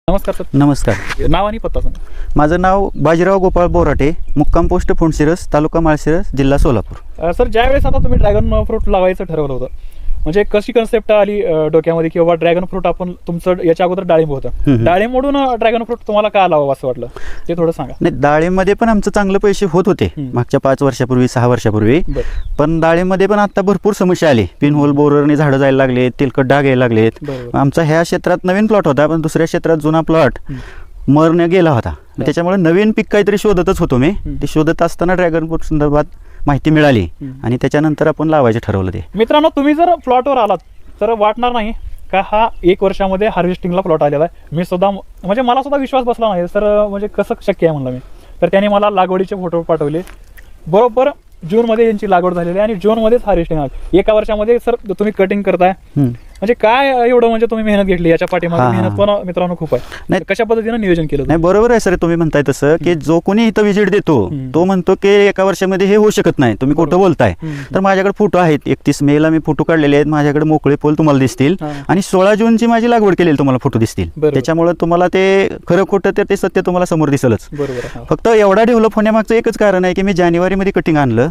नमस्कार सर. नमस्कार. नाव आणि पत्ता सांगा. माझं नाव बाजीराव गोपाळ बोराटे, मुक्काम पोस्ट फुंडशिरस, तालुका माळशिरस, जिल्हा सोलापूर. सर, ज्यावेळेस आता तुम्ही ड्रॅगन फ्रूट लावायचं ठरवलं होतं, म्हणजे कशी कन्सेप्ट आली डोक्यामध्ये की बाबा ड्रॅगन फ्रूट आपण तुमचं याच्या अगोदर डाळिंब होतं, डाळिंबमधून ड्रॅगन फ्रूट तुम्हाला का लावावं असं वाटलं ते थोडं सांगा. नाही, डाळिंबमध्ये पण आमचं चांगलं पैसे होत होते मागच्या 5 वर्षापूर्वी 6 वर्षापूर्वी. पण डाळिंबमध्ये पण आता भरपूर समस्या आली. पिनहोल बोररने झाडं जायला लागलेत, तेलकट डाग यायला लागलेत. आमचा ह्या क्षेत्रात नवीन प्लॉट होता, पण दुसऱ्या क्षेत्रात जुना प्लॉट मरणे गेला होता. त्याच्यामुळे नवीन पीक काहीतरी शोधतच होतो मी. ते शोधत असताना ड्रॅगन फ्रूट संदर्भात माहिती मिळाली आणि त्याच्यानंतर आपण लावायचं ठरवलं. ते मित्रांनो, तुम्ही जर प्लॉटवर आलात तर वाटणार नाही का हा 1 वर्षामध्ये हार्वेस्टिंगला प्लॉट आलेला आहे. मी सुद्धा म्हणजे मला सुद्धा विश्वास बसला नाही सर, म्हणजे कसं शक्य आहे म्हणलं मी. तर त्याने मला लागवडीचे फोटो पाठवले. बरोबर जूनमध्ये यांची लागवड झालेली आहे आणि जूनमध्येच हार्वेस्टिंग आहे. 1 वर्षामध्ये सर तुम्ही कटिंग करताय, म्हणजे काय एवढं म्हणजे तुम्ही मेहनत घेतली याच्या पाठीमागे. मेहनत पण मित्रांनो खूप आहे. नाही, कशा पद्धतीनं नियोजन केलं? नाही, बरोबर आहे सर, तुम्ही म्हणताय तसं की जो कोणी इथं व्हिजिट देतो तो म्हणतो की 1 वर्षामध्ये हे होऊ शकत नाही, तुम्ही खोटं बोलताय. तर माझ्याकडे फोटो आहेत. 31 मेला मी फोटो काढलेले आहेत. माझ्याकडे मोकळे पोल तुम्हाला दिसतील आणि 16 जूनची माझी लागवड केलेली तुम्हाला फोटो दिसतील. त्याच्यामुळे तुम्हाला ते खरं खोटं तर ते सत्य तुम्हाला समोर दिसलच. फक्त एवढा डेव्हलप होण्यामागचं एकच कारण आहे की मी जानेवारीमध्ये कटिंग आणलं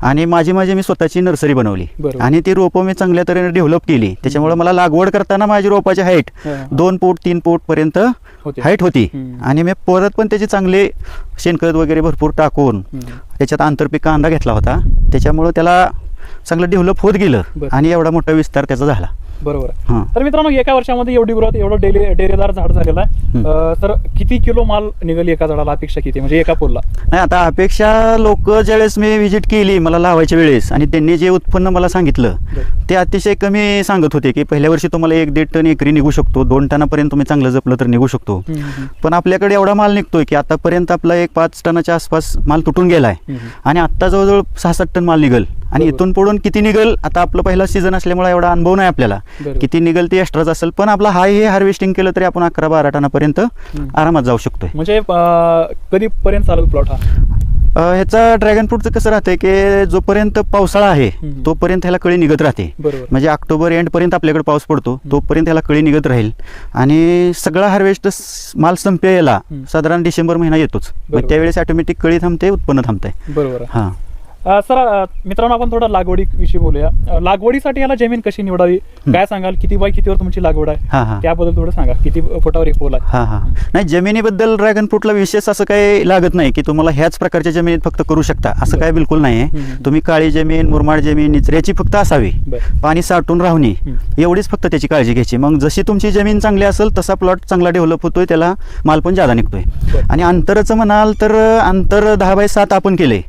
आणि माझी मी स्वतःची नर्सरी बनवली आणि ती रोपं मी चांगल्या तऱ्हेने डेव्हलप केली. त्याच्यामुळे मला लागवड करताना माझी रोपाची हाईट 2 फूट 3 फूट पर्यंत हाईट होती आणि मी परत पण त्याची चांगले शेणखत वगैरे भरपूर टाकून त्याच्यात आंतरपीक कांदा घेतला होता. त्याच्यामुळे त्याला चांगलं डेव्हलप होत गेलं आणि एवढा मोठा विस्तार त्याचा झाला. बरोबर आहे. तर मित्रांनो, 1 वर्षामध्ये एवढी ग्रोथ, एवढं डेरेदार झाड झालेलं आहे. तर किती किलो माल निघाली एका झाडाला? अपेक्षा किती, म्हणजे एका पोलला? नाही, आता अपेक्षा लोक ज्यावेळेस मी व्हिजिट केली मला लावायच्या वेळेस आणि त्यांनी जे उत्पन्न मला सांगितलं ते अतिशय कमी सांगत होते की पहिल्या वर्षी तुम्हाला 1-1.5 टन एकरी निघू शकतो, 2 टनापर्यंत तुम्ही चांगलं जपलं तर निघू शकतो. पण आपल्याकडे एवढा माल निघतोय की आतापर्यंत आपला 5 टनाच्या आसपास माल तुटून गेलाय आणि आता जवळजवळ 6-7 टन माल निघल आणि इथून पुढून किती निघल, आता आपलं पहिला सीझन असल्यामुळे एवढा अनुभव नाही आपल्याला. किती निघल ते एक्स्ट्राच असेल, पण आपला हे हार्वेस्टिंग केलं तरी आपण 11-12 टनापर्यंत आरामात जाऊ शकतोय. म्हणजे कधीपर्यंत चालू प्लॉट हा? ह्याचा ड्रॅगन फ्रूटचं कसं राहतंय की जोपर्यंत पावसाळा आहे तोपर्यंत ह्याला कळी निघत राहते. म्हणजे ऑक्टोबर एंड पर्यंत आपल्याकडे पाऊस पडतो, तोपर्यंत ह्याला कळी निघत राहील आणि सगळा हार्वेस्ट माल संपेला साधारण डिसेंबर महिना येतोच. मग त्यावेळेस ऑटोमॅटिक कळी थांबते, उत्पन्न थांबते. बरोबर. हा सर, मित्रांनो, आपण थोडा लागवडीविषयी बोलूया. लागवडीसाठी याला जमीन कशी निवडावी, काय सांगाल? किती बाय कितीवर तुमची लागवड आहे त्याबद्दल थोडं सांगा. किती फुटावर एक पोल आहे? नाही, जमिनीबद्दल ड्रॅगन फ्रूटला विशेष असं काही लागत नाही की तुम्हाला ह्याच प्रकारच्या जमिनीत फक्त करू शकता, असं काय बिलकुल नाही आहे. तुम्ही काळी जमीन, मुरमाड जमीन, निचऱ्याची फक्त असावी, पाणी साठून राहणे एवढीच फक्त त्याची काळजी घ्यायची. मग जशी तुमची जमीन चांगली असेल तसा प्लॉट चांगला डेव्हलप होतोय, त्याला माल पण जादा निघतोय. आणि अंतराचं म्हणाल तर अंतर 10x7 आपण केले.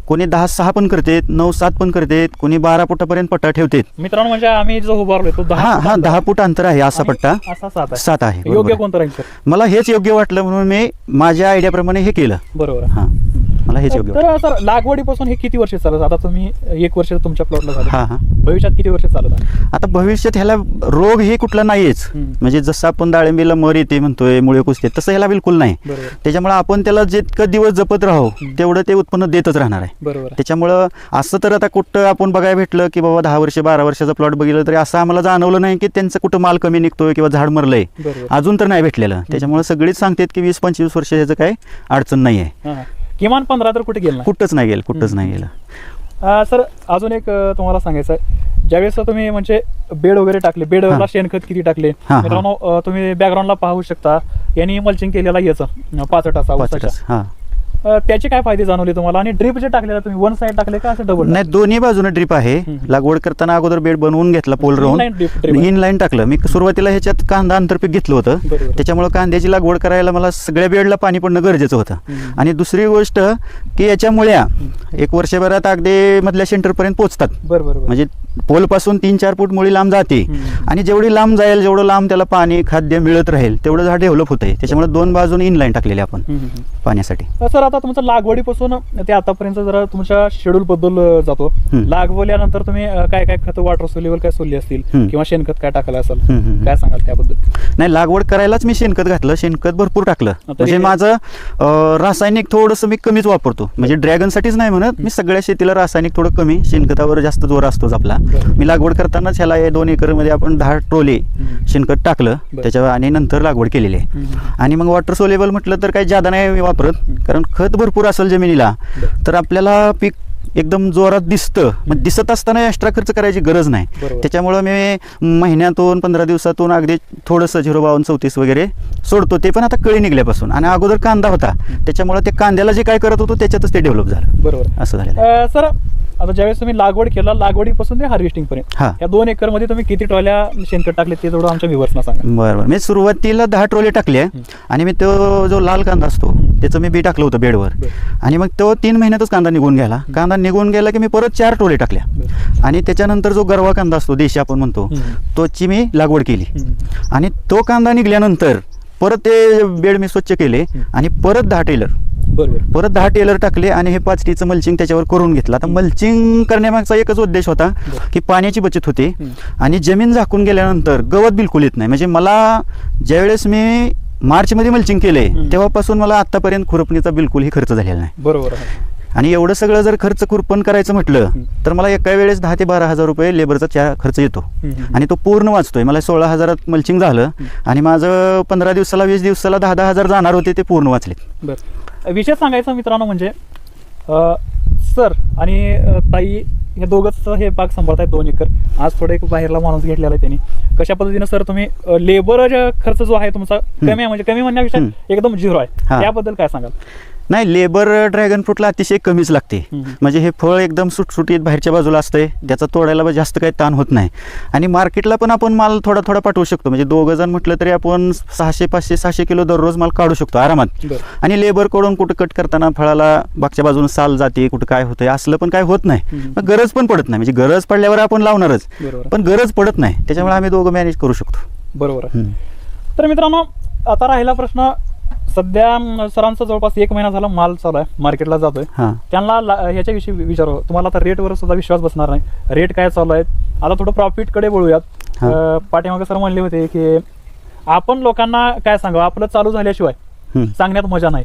कोणी 10-6 पण करते, 9-7 पण करते, कोणी 12 फुटापर्यंत पट्टा ठेवते. मित्रांनो, म्हणजे आम्ही जो उभारलोय तो 10 फूट अंतर आहे. असा पट्टा 7 आहे. योग्य कोणतं राहील? मला हेच योग्य वाटलं म्हणून मी माझ्या आयडियाप्रमाणे हे केलं. बरोबर. मला हेच योग्य. तर सर, लागवडीपासून हे किती वर्ष चालत? आता तुम्ही 1 वर्ष तुमच्या प्लॉटला झालं, भविष्यात किती वर्ष चालत? आता भविष्यात ह्याला रोग हे कुठला नाहीच. म्हणजे जसं आपण डाळिंबीला मर येते म्हणतोय, मुळे कुसते, तसं ह्याला बिलकुल नाही. त्याच्यामुळे आपण त्याला जितकं दिवस जपत राहू तेवढं ते उत्पन्न देतच राहणार आहे. बरोबर. त्याच्यामुळं असं तर आता कुठं आपण बघायला भेटलं की बाबा 10 वर्ष 12 वर्षाचा प्लॉट बघितलं तरी असं आम्हाला जाणवलं नाही की त्यांचं कुठं माल कमी निघतोय किंवा झाड मरलंय. अजून तर नाही भेटलेलं. त्याच्यामुळे सगळीच सांगतात की 20-25 वर्ष ह्याचं काही अडचण नाही आहे. किमान 15 तर कुठे गेलं? कुठंच नाही गेलं. सर, अजून एक तुम्हाला सांगायचं आहे, ज्यावेळेस तुम्ही म्हणजे बेड वगैरे टाकले, बेडला शेणखत किती टाकले? मित्रांनो, तुम्ही बॅकग्राऊंडला पाहू शकता, यांनी मल्चिंग केलेला याचं 5 त्याचे काय फायदे जाणवले तुम्हाला? आणि ड्रिप जे टाकलेला तुम्ही 1 साइड टाकले का असं डबल? नाही, दोन्ही बाजूने ड्रिप आहे. लागवड करताना अगोदर बेड बनवून घेतला, पोल राहून इन लाईन टाकलं. मी सुरुवातीला ह्याच्यात कांदा आंतरपीक घेतलं होतं, त्याच्यामुळे कांद्याची लागवड करायला मला सगळ्या बेडला पाणी पडणं गरजेचं होतं. आणि दुसरी गोष्ट की याच्या मुळ्या 1 वर्षभरात अगदी मधल्या सेंटरपर्यंत पोहोचतात. म्हणजे पोल पासून 3-4 फूट मुळी लांब जाते आणि जेवढी लांब जाईल जेवढं लांब त्याला पाणी खाद्य मिळत राहील तेवढं झाड डेव्हलप होतंय. त्याच्यामुळे 2 बाजूने इन लाईन टाकलेले आपण पाण्यासाठी. सर, आता आता तुमचं लागवडीपासून ते आतापर्यंत जरा तुमच्या शेड्यूल बद्दल जातो. लागवल्यानंतर तुम्ही काय काय खत वॉटर सोल्युबल काय सोडली असतील किंवा शेणखत काय टाकलं असेल, काय सांगाल त्याबद्दल? नाही, लागवड करायलाच मी शेणखत घातलं, शेणखत भरपूर टाकलं. म्हणजे माझं रासायनिक थोडंसं मी कमीच वापरतो. म्हणजे ड्रॅगनसाठीच नाही म्हणत, मी सगळ्या शेतीला रासायनिक थोडं कमी, शेणखतावर जास्त जोर असतोच आपला. मी लागवड करतानाच ह्याला 2 एकरमध्ये आपण 10 ट्रोले शेणखत टाकलं त्याच्यावर आणि नंतर लागवड केलेली आहे. आणि मग वॉटर सोलेबल म्हटलं तर काही जादा नाही वापरत, कारण खत भरपूर असेल जमिनीला तर आपल्याला पीक एकदम जोरात दिसतं. मग दिसत असताना एक्स्ट्रा खर्च करायची गरज नाही. त्याच्यामुळं मी महिन्यातून 15 दिवसातून अगदी थोडंसं 052-34 वगैरे सोडतो. ते पण आता कळी निघल्यापासून. आणि अगोदर कांदा होता त्याच्यामुळे ते कांद्याला जे काय करत होतो त्याच्यातच ते डेव्हलप झालं. बरोबर, असं झालं. सर आता ज्यावेळेस तुम्ही लागवड केला, लागवडीपासून ते हार्वेस्टिंग पर्यंत या 2 एकरमध्ये तुम्ही किती ट्रॉल्या शेणखत टाकले ते थोडं आमच्या व्ह्यूअर्सना सांगा. बरोबर, मी सुरुवातीला 10 ट्रोले टाकले आणि मी तो जो लाल कांदा असतो त्याचं मी बी टाकलं होतं बेडवर. आणि मग तो 3 महिन्यातच कांदा निघून गेला. कांदा निघून गेला की मी परत 4 ट्रोले टाकल्या. आणि त्याच्यानंतर जो गरवा कांदा असतो देशी आपण म्हणतो तोची मी लागवड केली. आणि तो कांदा निघल्यानंतर परत ते बेड मी स्वच्छ केले आणि परत 10 टेलर परत 10 टेलर टाकले आणि हे 5 टीचं मल्चिंग त्याच्यावर करून घेतलं. आता मल्चिंग करण्यामागचा एकच उद्देश होता की पाण्याची बचत होते आणि जमीन झाकून गेल्यानंतर गवत बिलकुल येत नाही. म्हणजे मला ज्यावेळेस मी मार्चमध्ये मल्चिंग केले तेव्हापासून मला आतापर्यंत खुरपणीचा बिलकुलही खर्च झालेला नाही. बरोबर. आणि एवढं सगळं जर खर्च खुरपण करायचं म्हटलं तर मला एका वेळेस 10 ते 12 हजार रुपये लेबरचा खर्च येतो. आणि तो पूर्ण वाचतोय. मला 16 हजारात मल्चिंग झालं आणि माझं 15 दिवसाला 20 दिवसाला 10-10 हजार जाणार होते, ते पूर्ण वाचले. बरं, विशेष सांगायचं मित्रांनो म्हणजे सर आणि ताई हे दोघंच हे बाग सांभाळतायत 2 एकर. आज थोडं एक बाहेरला माणूस घेतलेला आहे त्यांनी. कशा पद्धतीनं सर तुम्ही लेबर खर्च जो आहे तुमचा कमी आहे, म्हणजे कमी म्हणण्यापेक्षा एकदम 0 आहे, त्याबद्दल काय सांगाल? नाही, लेबर ड्रॅगन फ्रूटला अतिशय कमीच लागते. म्हणजे हे फळ एकदम सुटसुटीत बाहेरच्या बाजूला असते, त्याचा तोडायला जास्त काही ताण होत नाही. आणि मार्केटला पण आपण माल थोडा थोडा पाठवू शकतो. म्हणजे 2 जण म्हटलं तरी आपण 600-500-600 किलो दररोज माल काढू शकतो आरामात. आणि लेबरकडून कुठं कट करताना फळाला बागच्या बाजून साल जाते, कुठं काय होतं असलं पण काय होत नाही. मग गरज पण पडत नाही. म्हणजे गरज पडल्यावर आपण लावणारच, पण गरज पडत नाही. त्याच्यामुळे आम्ही दोघं मॅनेज करू शकतो. बरोबर. तर मित्रांनो, आता राहिला प्रश्न, सध्या सरांचा जवळपास 1 महिना झाला माल चालू आहे, मार्केटला जातोय. त्यांना ह्याच्याविषयी विचारू, तुम्हाला आता रेटवर सुद्धा विश्वास बसणार नाही. रेट काय चालू आहे, आता थोडं प्रॉफिटकडे वळूयात. पाठीमागे सर म्हणले होते की आपण लोकांना काय सांगावं, आपलं चालू झाल्याशिवाय सांगण्यात मजा नाही.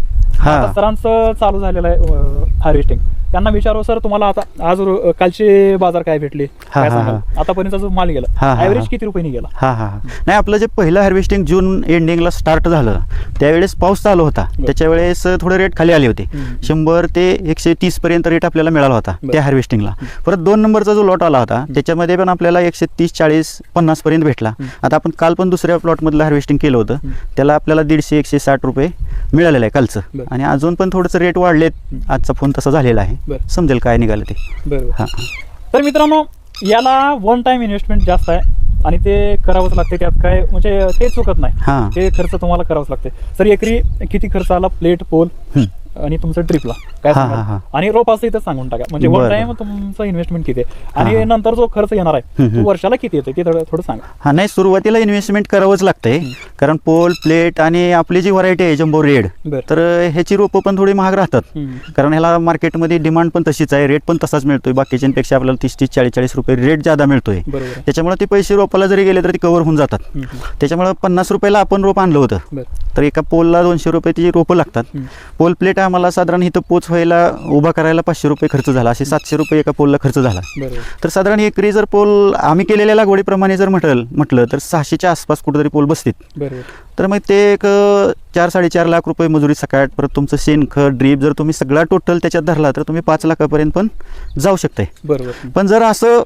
सरांचं चालू झालेलं आहे हार्वेस्टिंग. त्यांना विचारू, सर तुम्हाला आता आज कालचे बाजार काय भेटले, काय सांगाल? आतापर्यंत जो माल गेला ऍव्हरेज किती रुपये गेला? नाही, आपलं जे पहिलं हार्वेस्टिंग जून एंडिंगला स्टार्ट झालं त्यावेळेस पाऊस चालू होता. त्याच्या वेळेस थोडे रेट खाली आले होते. 100 ते 130 पर्यंत रेट आपल्याला मिळाला होता त्या हार्वेस्टिंगला. परत 2 नंबरचा जो लॉट आला होता त्याच्यामध्ये पण आपल्याला 130, 40, 50 पर्यंत भेटला. आता आपण काल पण दुसऱ्या प्लॉटमधलं हार्वेस्टिंग केलं होतं, त्याला आपल्याला 150-160 रुपये मिळालेलं आहे कालचं. आणि अजून पण थोडंसं रेट वाढलेत. आजचा फोन तसा झालेला आहे, समजेल काय निघालं ते. बरोबर. तर मित्रांनो, याला 1 टाइम इन्व्हेस्टमेंट जास्त आहे आणि ते करावंच लागते. त्यात काय म्हणजे ते चुकत नाही, ते खर्च तुम्हाला करावंच लागते. सर एकरी किती खर्च आला प्लेट, पोल आणि तुमचं ट्रिपला काय सांगा, आणि रोपाचं इथं सांगून टाका. म्हणजे 1 टाइम तुमचं इन्व्हेस्टमेंट किती आहे आणि नंतर जो खर्च येणार आहे तो वर्षाला किती येतो ते थोडं सांगा. नाही, सुरुवातीला इन्व्हेस्टमेंट करावंच लागतंय, कारण पोल, प्लेट आणि आपली जी व्हरायटी आहे जम्बो रेड, तर ह्याची रोपं पण थोडी महाग राहतात. कारण ह्याला मार्केटमध्ये डिमांड पण तशीच आहे, रेट पण तसाच मिळतोय. बाकीच्यांपेक्षा आपल्याला 30-30, 40-40 रुपये रेट ज्यादा मिळतोय. त्याच्यामुळे ते पैसे रोपाला जरी गेले तरी ते कव्हर होऊन जातात. त्याच्यामुळे 50 रुपयाला आपण रोप आणलं होतं, तर एका पोलला 200 रुपये ती रोपं लागतात. पोल प्लेट आम्हाला साधारण इथं पोच व्हायला उभा करायला 500 रुपये खर्च झाला, असे 700 रुपये एका पोलला खर्च झाला. तर साधारण एकरी जर पोल आम्ही केलेल्या लागवडीप्रमाणे जर म्हटलं तर 600च्या आसपास कुठेतरी पोल बसतील. तर मग ते एक 4-4.5 लाख रुपये मजुरी सकाळ, परत तुमचं शेणखत, ड्रीप जर तुम्ही सगळा टोटल त्याच्यात धरला तर तुम्ही 5 लाखापर्यंत पण जाऊ शकताय. पण जर असं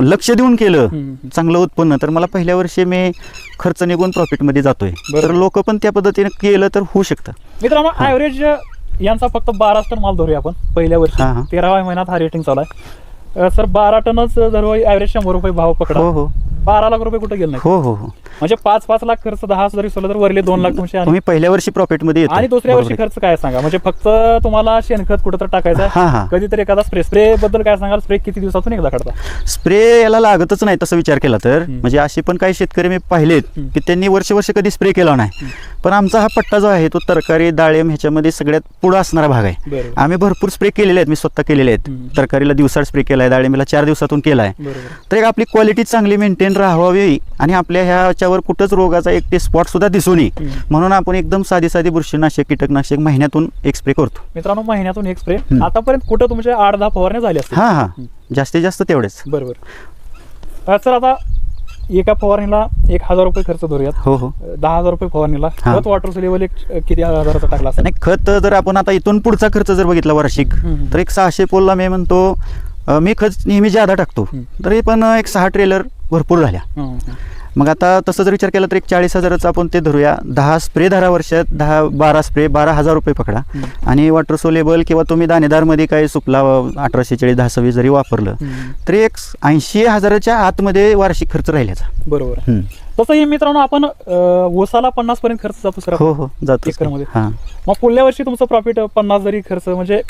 लक्ष देऊन केलं चांगलं उत्पन्न तर मला पहिल्या वर्षी मी खर्च निघून प्रॉफिटमध्ये जातोय. तर लोक पण त्या पद्धतीने केलं तर होऊ शकतं. मित्रांनो, ॲव्हरेज यांचा फक्त 12 टन माल धरूया आपण पहिल्या वर्षी. 13व्या महिन्यात हार्वेस्टिंग चालू आहे. सर 12 टनच जर ॲव्हरेज 100 रुपये भाव पकडा, 12 लाख रुपये कुठे गेले नाही. हो. म्हणजे 5-5 लाख खर्च 10 जरी विसरलं तर वरले 2 लाख तुमचे तुम्ही पहिल्या वर्षी प्रॉफिटमध्ये येतो. आणि दुसऱ्या वर्षी खर्च काय सांगा, म्हणजे फक्त तुम्हाला शेणखत कुठं तर टाकायचं, कधीतरी एखादा स्प्रे बद्दल काय सांगाल, स्प्रे किती दिवसातून एकदा काढता? स्प्रे याला लागतच नाही तसं विचार केला तर, म्हणजे असे पण काही शेतकरी मी पाहिलेत की त्यांनी वर्ष कधी स्प्रे केला नाही. पण आमचा हा पट्टा जो आहे तो तरकारी डाळिंब ह्याच्यामध्ये सगळ्यात पुढे असणारा भाग आहे. आम्ही भरपूर स्प्रे केलेले आहेत, मी स्वतः केलेले आहेत. तरकारीला दिवसाड स्प्रे केलाय, डाळिंबीला 4 दिवसातून केलाय. तर एक आपली क्वालिटी चांगली मेंटेन राहावी आणि आपल्या ह्याच्यावर कुठंच रोगाचा एक ते स्पॉट सुद्धा दिसू नये म्हणून आपण एकदम साधी बुरशीनाशक कीटकनाशक महिन्यातून एक स्प्रे करतो. मित्रांनो, महिन्यातून एक स्प्रे. आतापर्यंत कुठं तुमच्या 8-10 फवारण्या झाल्या असतील? हा जास्तीत जास्त तेवढेच. बरोबर. सर आता एका फवारणीला 1000 रुपये खर्च धरूयात. हो 10,000 रुपये फवारणीला. खत वॉटर सोल्युबल किती हजाराचा टाकला असेल? नाही, खत जर आपण आता इथून पुढचा खर्च जर बघितला वार्षिक तर एक 600 पोलला मी म्हणतो मी खत नेहमी ज्यादा टाकतो, तरी पण एक 6 ट्रेलर भरपूर झाल्या. मग आता तसं जर विचार केला तर एक 40,000चं आपण ते धरूया. 10 स्प्रे धरा वर्षात, 12 स्प्रे 12,000 रुपये पकडा. आणि वॉटर सोलेबल किंवा तुम्ही दाणेदारमध्ये काही सुपला 1840 1026 जरी वापरलं तरी एक 80,000च्या आतमध्ये वार्षिक खर्च राहिल्याचा. बरोबर. तसंही मित्रांनो आपण ऊसाला 50 पर्यंत खर्च जातो सर. हो जातो एकरमध्ये. मग पुढल्या वर्षी तुमचं प्रॉफिट 50 जरी खर्च म्हणजे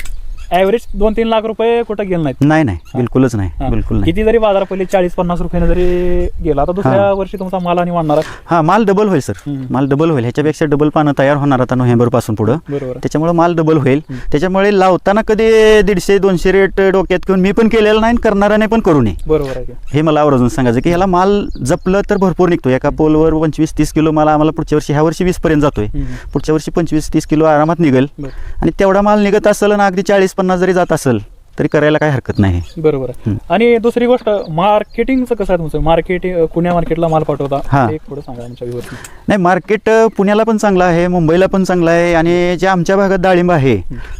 ॲव्हरेज 2-3 लाख रुपये कुठं गेलं नाहीत? नाही बिलकुलच नाही, बिलकुल नाही. किती जरी बाजार पहिले 40-50 रुपयाने जरी गेला तर दुसऱ्या वर्षी तुमचा माल आणि वाढणार आहे. हा, माल डबल होईल सर, माल डबल होईल. ह्याच्यापेक्षा डबल पानं तयार होणार आता नोव्हेंबर पासून पुढं. त्याच्यामुळे माल डबल होईल. त्याच्यामुळे लावताना कधी 150-200 रेट डोक्यात घेऊन मी पण केलेलं नाही, करणाऱ्याने पण करू नये. बरोबर आहे. हे मला आवर्जून सांगायचं की ह्याला माल जपलं तर भरपूर निघतो. एका पोलवर 25-30 किलो माल आम्हाला पुढच्या वर्षी, ह्या वर्षी 20 पर्यंत जातोय, पुढच्या वर्षी 25-30 किलो आरामात निघेल. आणि तेवढा माल निघत असेल आणि अगदी 40-50 जरी जात असेल तरी करायला काही हरकत नाही. बरोबर आहे. आणि दुसरी गोष्ट मार्केटिंगचं कसं आहे तुमचं? मार्केटिंग पुण्या मार्केटला माल पाठवता, एक थोडं सांगा आमच्या व्ह्यूअर्सना. नाही, मार्केट पुण्याला पण चांगलं आहे, मुंबईला पण चांगला आहे. आणि जे आमच्या भागात डाळिंब आहे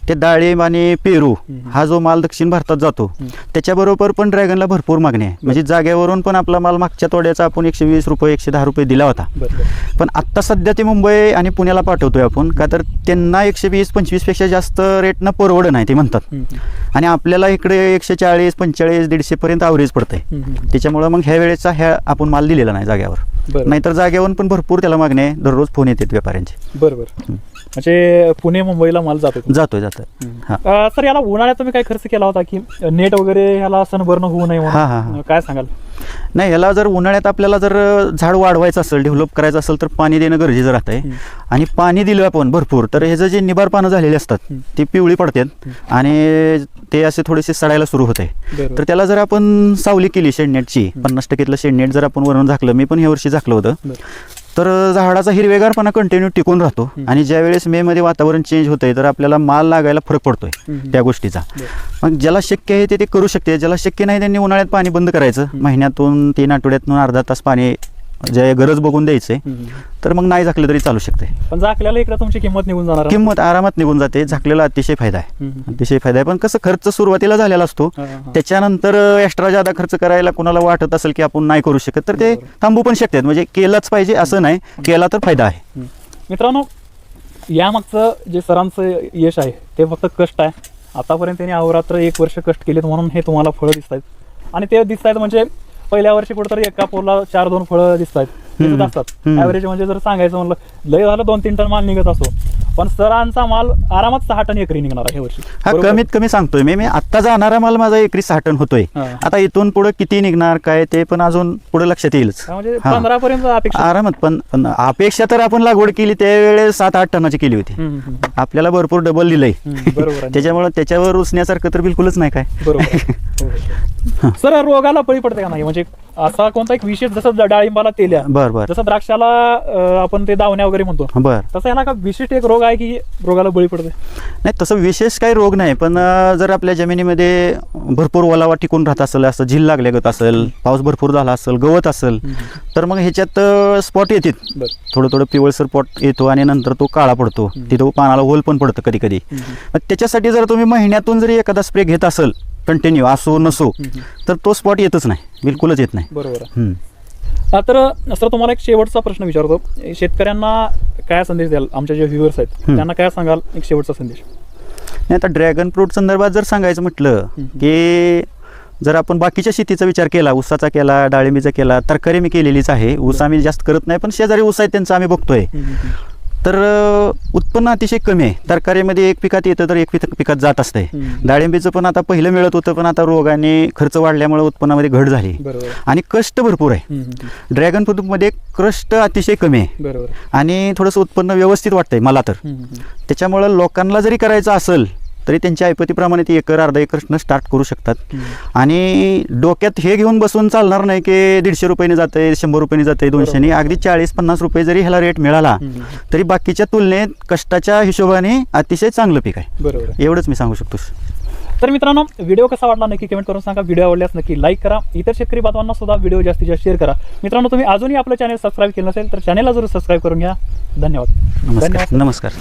ते डाळिंब आणि पेरू हा जो माल दक्षिण भारतात जातो त्याच्याबरोबर पण ड्रॅगनला भरपूर मागणी आहे. म्हणजे जागेवरून पण आपला माल मागच्या तोड्याचा आपण 120 रुपये 110 रुपये दिला होता. पण आत्ता सध्या ते मुंबई आणि पुण्याला पाठवतोय आपण, का तर त्यांना 120-25 पेक्षा जास्त रेटनं परवड नाही ते म्हणतात. आणि आपल्याला इकडे 140, 45, 150 पर्यंत ॲव्हरेज पडतंय. त्याच्यामुळे मग ह्या वेळेचा आपण माल दिलेला नाही जागेवर. नाहीतर जागेवर पण भरपूर त्याला मागणी आहे, दररोज फोन येतात व्यापाऱ्यांचे. बरोबर. म्हणजे पुणे मुंबईला माल जातोय. सर, याला उन्हाळ्यात तुम्ही काय खर्च केला होता की नेट वगैरे ह्याला सनबर्न होऊ नये म्हणून, काय सांगाल? नाही, ह्याला जर उन्हाळ्यात आपल्याला जर झाड वाढवायचं असेल, डेव्हलप करायचं असेल तर पाणी देणं गरजेचं राहतंय. आणि पाणी दिलं आपण भरपूर तर ह्याचं जे निबार पानं झालेली असतात ती पिवळी पडतात आणि ते असे थोडेसे सडायला सुरू होत आहे. तर त्याला जर आपण सावली केली शेडनेटची, 50% शेडनेट जर आपण वरून झाकलं, मी पण ह्या वर्षी झाकलं होतं, तर झाडाचा हिरवेगारपणा कंटिन्यू टिकून राहतो. आणि ज्यावेळेस मे मध्ये वातावरण चेंज होतंय तर आपल्याला माल लागायला फरक पडतोय त्या गोष्टीचा. मग ज्याला शक्य आहे ते करू शकते, ज्याला शक्य नाही त्यांनी उन्हाळ्यात पाणी बंद करायचं. महिन्यातून 3 आठवड्यातून अर्धा तास पाणी जे गरज बघून द्यायचंय, तर मग नाही झाकलं तरी चालू शकते. पण झाकल्याला इकडे तुमची किंमत निघून जाणार, किंमत आरामात निघून जाते. झाकलेला अतिशय फायदा आहे. पण कसं खर्च सुरुवातीला झालेला असतो, त्याच्यानंतर एक्स्ट्रा जादा खर्च करायला कुणाला वाटत असेल की आपण नाही करू शकत तर ते थांबू पण शकतात. म्हणजे केलाच पाहिजे असं नाही, केला तर फायदा आहे. मित्रांनो, यामागचं जे सरांचं यश आहे ते फक्त कष्ट आहे. आतापर्यंत त्यांनी अहोरात्र 1 वर्ष कष्ट केलेत म्हणून हे तुम्हाला फळं दिसत आहेत. आणि ते दिसत आहेत म्हणजे पहिल्या वर्षी कुठेतरी एका पोलला 4-2 फळं दिसत आहेत असतात. ॲव्हरेज म्हणजे जर सांगायचं म्हणलं लय झालं 2-3 टन माल निघत असतो, पण सरांचा माल आरामात 6 टन एकरी निघणार आहे वर्षी. हा, कमीत कमी सांगतोय मी आत्ता जाणारा माल माझा एकरी 6 टन होतोय. आता इथून पुढे किती निघणार काय ते पण अजून पुढे लक्षात येईलच. म्हणजे 15 पर्यंत अपेक्षा आरामात. पण अपेक्षा तर आपण लागवड केली त्यावेळेस 7-8 टनाची केली होती. आपल्याला भरपूर डबल दिलंय. त्याच्यामुळे त्याच्यावर रुसण्यासारखं तर बिलकुलच नाही काय. बरोबर. सर, रोगाला बळी पडते का नाही? म्हणजे असा कोणता एक विशेष, जसं डाळिंबाला तेल्या, जसं द्राक्षाला आपण ते दावण्या वगैरे म्हणतो, तसं याला का विशिष्ट एक रोग आहे की रोगाला बळी पडते? नाही, तसं विशेष काही रोग नाही. पण जर आपल्या जमिनीमध्ये भरपूर ओलावा टिकून राहत असेल, असं झील लागल्यागत असेल, पाऊस भरपूर झाला असेल, गवत असेल, तर मग ह्याच्यात स्पॉट येतात. थोडं पिवळसर पॉट येतो आणि नंतर तो काळा पडतो. तिथं पानाला होल पण पडतं कधी कधी. त्याच्यासाठी जर तुम्ही महिन्यातून जरी एखादा स्प्रे घेत असेल कंटिन्यू असो नसो तर तो स्पॉट येतच नाही, बिलकुलच येत नाही. बरोबर. तर सर, तुम्हाला एक शेवटचा प्रश्न विचारतो. शेतकऱ्यांना काय संदेश द्याल? आमच्या जे व्ह्युअर्स आहेत त्यांना काय सांगाल एक शेवटचा संदेश? नाही, आता ड्रॅगन फ्रूट संदर्भात जर सांगायचं म्हटलं की जर आपण बाकीच्या शेतीचा विचार केला, ऊसाचा केला, डाळिंबीचा केला, तरकारी मी केलेलीच आहे. ऊस आम्ही जास्त करत नाही, पण शेजारी ऊस आहे त्यांचं आम्ही बघतोय. तर उत्पन्न अतिशय कमी आहे. तरकारीमध्ये एक पिकात येतं तर एक पिकात जात असते. डाळिंबीचं पण आता पहिलं मिळत होतं, पण आता रोगाने खर्च वाढल्यामुळे उत्पन्नामध्ये घट झाली आणि कष्ट भरपूर आहे. ड्रॅगन फ्रूटमध्ये कष्ट अतिशय कमी आहे आणि थोडंसं उत्पन्न व्यवस्थित वाटतंय मला तर. त्याच्यामुळं लोकांना जरी करायचं असेल तरी त्यांच्या ऐपतीप्रमाणे ती एकर अर्धा एकरनं स्टार्ट करू शकतात. आणि डोक्यात हे घेऊन बसून चालणार नाही की 150 रुपयाने जाते, 100 रुपयाने जाते, 200ने. अगदी 40-50 रुपये जरी ह्याला रेट मिळाला तरी बाकीच्या तुलनेत कष्टाच्या हिशोबाने अतिशय चांगलं पीक आहे. बरोबर, एवढंच मी सांगू शकतो. तर मित्रांनो, व्हिडिओ कसा वाटला नक्की कमेंट करून सांगा. व्हिडिओ आवडल्यास नक्की लाईक करा. इतर शेतकरी बांधवांना सुद्धा व्हिडिओ जास्तीत जास्त शेअर करा. मित्रांनो, तुम्ही अजूनही आपलं चॅनल सबस्क्राईब केलं नसेल तर चॅनलला जरूर सबस्क्राईब करून घ्या. धन्यवाद. नमस्कार.